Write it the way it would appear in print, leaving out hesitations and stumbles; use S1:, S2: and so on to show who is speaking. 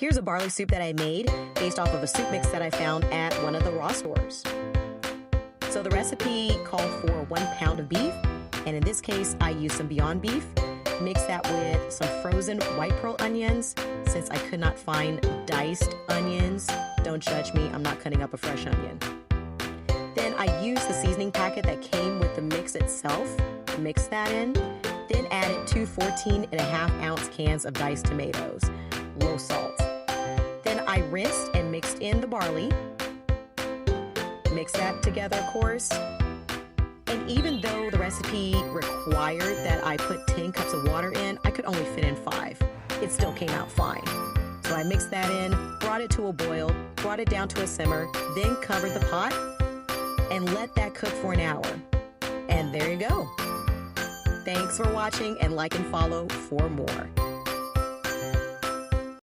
S1: Here's a barley soup that I made based off of a soup mix that I found at one of the raw stores. So the recipe called for 1 pound of beef, and in this case, I used some Beyond Beef. Mix that with some frozen white pearl onions. Since I could not find diced onions, don't judge me, I'm not cutting up a fresh onion. Then I used the seasoning packet that came with the mix itself. Mix that in. Then added 2 14.5-ounce cans of diced tomatoes, low salt. Then I rinsed and mixed in the barley. Mix that together, of course. And even though the recipe required that I put 10 cups of water in, I could only fit in 5. It still came out fine. So I mixed that in, brought it to a boil, brought it down to a simmer, then covered the pot and let that cook for an hour. And there you go. Thanks for watching, and like and follow for more.